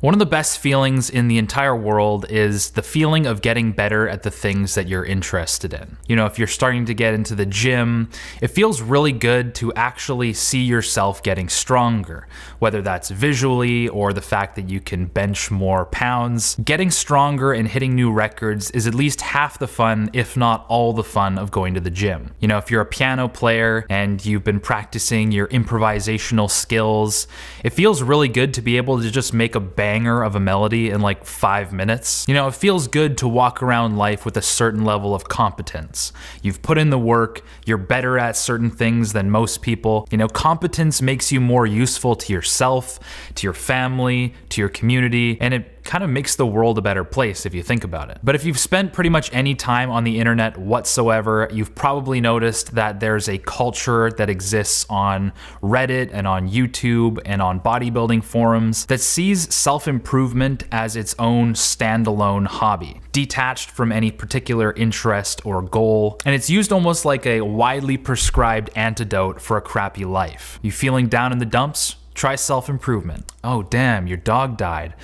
One of the best feelings in the entire world is the feeling of getting better at the things that you're interested in. You know, if you're starting to get into the gym, it feels really good to actually see yourself getting stronger, whether that's visually or the fact that you can bench more pounds. Getting stronger and hitting new records is at least half the fun, if not all the fun, of going to the gym. You know, if you're a piano player and you've been practicing your improvisational skills, it feels really good to be able to just make a banger of a melody in like 5 minutes. You know, it feels good to walk around life with a certain level of competence. You've put in the work, you're better at certain things than most people. You know, competence makes you more useful to yourself, to your family, to your community, and it kind of makes the world a better place if you think about it. But if you've spent pretty much any time on the internet whatsoever, you've probably noticed that there's a culture that exists on Reddit and on YouTube and on bodybuilding forums that sees self-improvement as its own standalone hobby, detached from any particular interest or goal. And it's used almost like a widely prescribed antidote for a crappy life. You feeling down in the dumps? Try self-improvement. Oh damn, your dog died.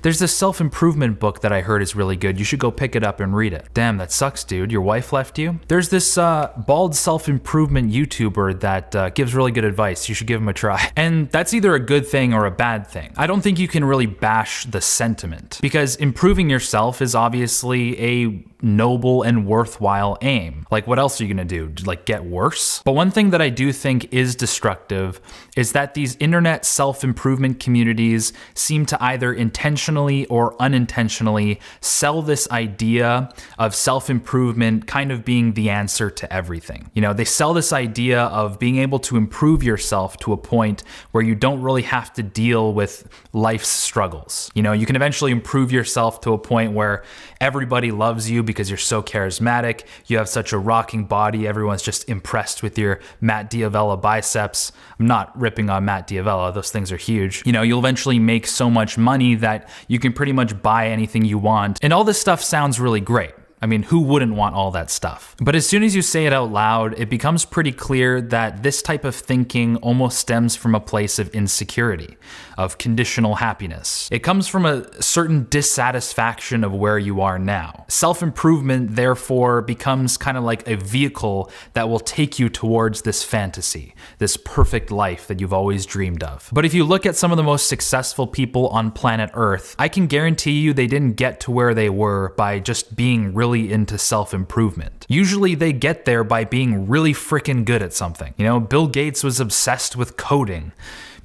There's this self-improvement book that I heard is really good. You should go pick it up and read it. Damn, that sucks, dude. Your wife left you? There's this bald self-improvement YouTuber that gives really good advice. You should give him a try. And that's either a good thing or a bad thing. I don't think you can really bash the sentiment, because improving yourself is obviously a noble and worthwhile aim. Like, what else are you gonna do? Like, get worse? But one thing that I do think is destructive is that these internet self-improvement communities seem to either intentionally or unintentionally sell this idea of self-improvement kind of being the answer to everything. You know, they sell this idea of being able to improve yourself to a point where you don't really have to deal with life's struggles. You know, you can eventually improve yourself to a point where everybody loves you because you're so charismatic, you have such a rocking body, everyone's just impressed with your Matt Diavella biceps. I'm not ripping on Matt Diavella, those things are huge. You know, you'll eventually make so much money that you can pretty much buy anything you want. And all this stuff sounds really great. I mean, who wouldn't want all that stuff? But as soon as you say it out loud, it becomes pretty clear that this type of thinking almost stems from a place of insecurity, of conditional happiness. It comes from a certain dissatisfaction of where you are now. Self-improvement, therefore, becomes kind of like a vehicle that will take you towards this fantasy, this perfect life that you've always dreamed of. But if you look at some of the most successful people on planet Earth, I can guarantee you they didn't get to where they were by just being really into self-improvement. Usually they get there by being really freaking good at something. You know, Bill Gates was obsessed with coding.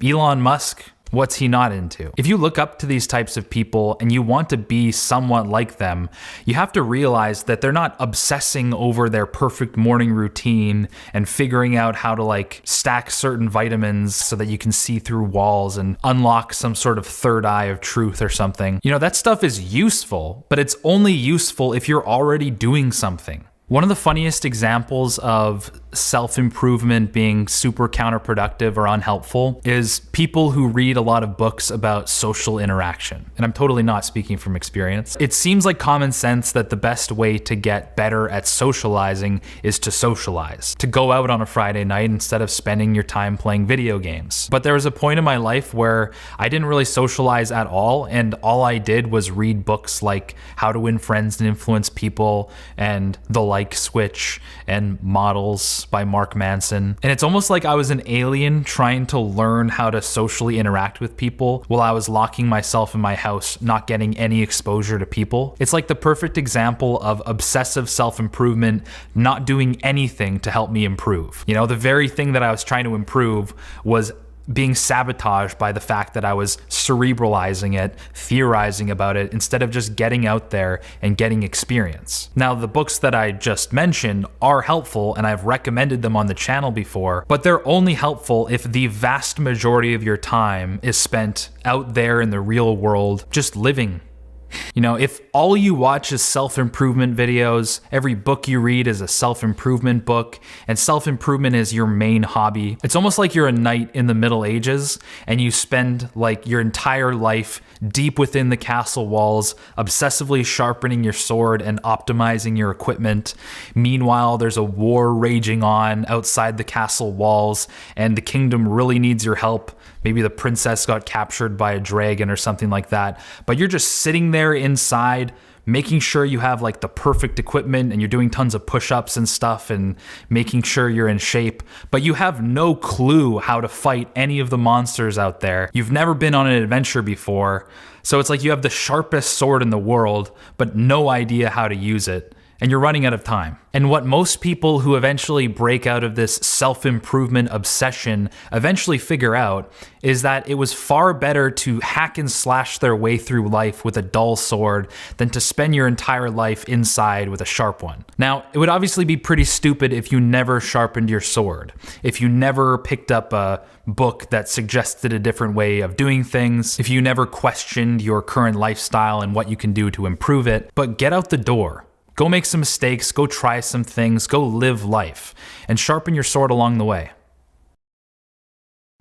Elon Musk, what's he not into? If you look up to these types of people and you want to be somewhat like them, you have to realize that they're not obsessing over their perfect morning routine and figuring out how to like stack certain vitamins so that you can see through walls and unlock some sort of third eye of truth or something. You know, that stuff is useful, but it's only useful if you're already doing something. One of the funniest examples of self-improvement being super counterproductive or unhelpful is people who read a lot of books about social interaction. And I'm totally not speaking from experience. It seems like common sense that the best way to get better at socializing is to socialize, to go out on a Friday night instead of spending your time playing video games. But there was a point in my life where I didn't really socialize at all, and all I did was read books like How to Win Friends and Influence People and The Like Switch and Models by Mark Manson. And it's almost like I was an alien trying to learn how to socially interact with people while I was locking myself in my house, not getting any exposure to people. It's like the perfect example of obsessive self-improvement not doing anything to help me improve. You know, the very thing that I was trying to improve was being sabotaged by the fact that I was cerebralizing it, theorizing about it, instead of just getting out there and getting experience. Now, the books that I just mentioned are helpful, and I've recommended them on the channel before, but they're only helpful if the vast majority of your time is spent out there in the real world, just living. You know, if all you watch is self-improvement videos, every book you read is a self-improvement book, and self-improvement is your main hobby, it's almost like you're a knight in the Middle Ages and you spend like your entire life deep within the castle walls, obsessively sharpening your sword and optimizing your equipment. Meanwhile, there's a war raging on outside the castle walls and the kingdom really needs your help. Maybe the princess got captured by a dragon or something like that. But you're just sitting there inside, making sure you have like the perfect equipment and you're doing tons of push-ups and stuff and making sure you're in shape, but you have no clue how to fight any of the monsters out there. You've never been on an adventure before. So it's like you have the sharpest sword in the world, but no idea how to use it. And you're running out of time. And what most people who eventually break out of this self-improvement obsession eventually figure out is that it was far better to hack and slash their way through life with a dull sword than to spend your entire life inside with a sharp one. Now, it would obviously be pretty stupid if you never sharpened your sword, if you never picked up a book that suggested a different way of doing things, if you never questioned your current lifestyle and what you can do to improve it. But get out the door. Go make some mistakes, go try some things, go live life, and sharpen your sword along the way.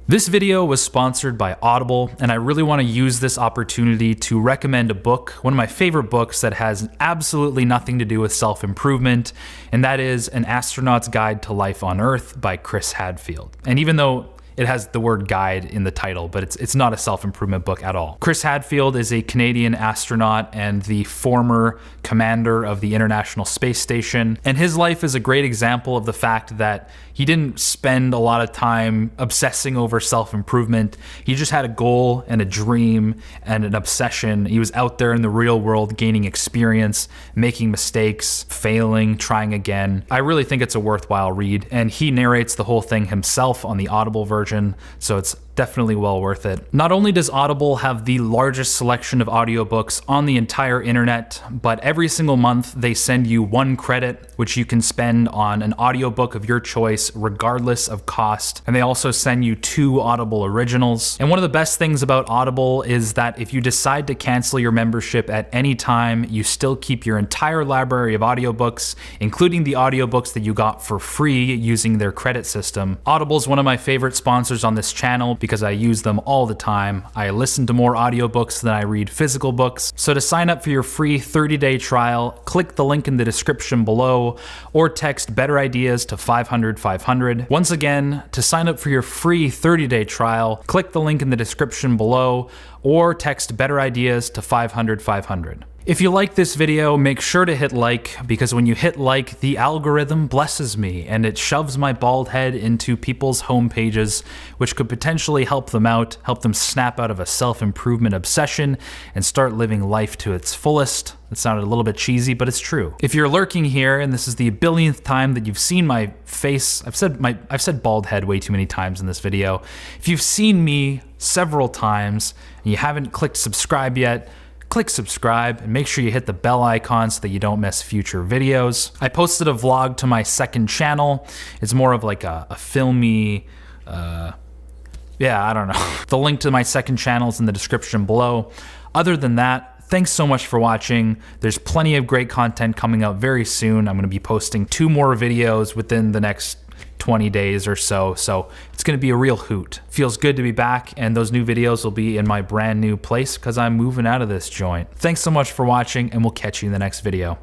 This video was sponsored by Audible, and I really want to use this opportunity to recommend a book, one of my favorite books that has absolutely nothing to do with self-improvement, and that is An Astronaut's Guide to Life on Earth by Chris Hadfield. And even though it has the word guide in the title, but it's not a self-improvement book at all. Chris Hadfield is a Canadian astronaut and the former commander of the International Space Station. And his life is a great example of the fact that he didn't spend a lot of time obsessing over self-improvement. He just had a goal and a dream and an obsession. He was out there in the real world gaining experience, making mistakes, failing, trying again. I really think it's a worthwhile read, and he narrates the whole thing himself on the Audible version, so it's definitely well worth it. Not only does Audible have the largest selection of audiobooks on the entire internet, but every single month they send you 1 credit, which you can spend on an audiobook of your choice regardless of cost. And they also send you 2 Audible originals. And one of the best things about Audible is that if you decide to cancel your membership at any time, you still keep your entire library of audiobooks, including the audiobooks that you got for free using their credit system. Audible is one of my favorite sponsors on this channel because I use them all the time. I listen to more audiobooks than I read physical books. So to sign up for your free 30-day trial, click the link in the description below or text Better Ideas to 500-500. Once again, to sign up for your free 30-day trial, click the link in the description below or text Better Ideas to 500-500. If you like this video, make sure to hit like, because when you hit like, the algorithm blesses me and it shoves my bald head into people's home pages, which could potentially help them out, help them snap out of a self-improvement obsession and start living life to its fullest. It sounded a little bit cheesy, but it's true. If you're lurking here and this is the billionth time that you've seen my face, I've said bald head way too many times in this video. If you've seen me several times and you haven't clicked subscribe yet, click subscribe and make sure you hit the bell icon so that you don't miss future videos. I posted a vlog to my second channel. It's more of like a filmy, I don't know. The link to my second channel is in the description below. Other than that, thanks so much for watching. There's plenty of great content coming out very soon. I'm gonna be posting 2 more videos within the next 20 days or so it's gonna be a real hoot. Feels good to be back, and those new videos will be in my brand new place because I'm moving out of this joint. Thanks so much for watching, and we'll catch you in the next video.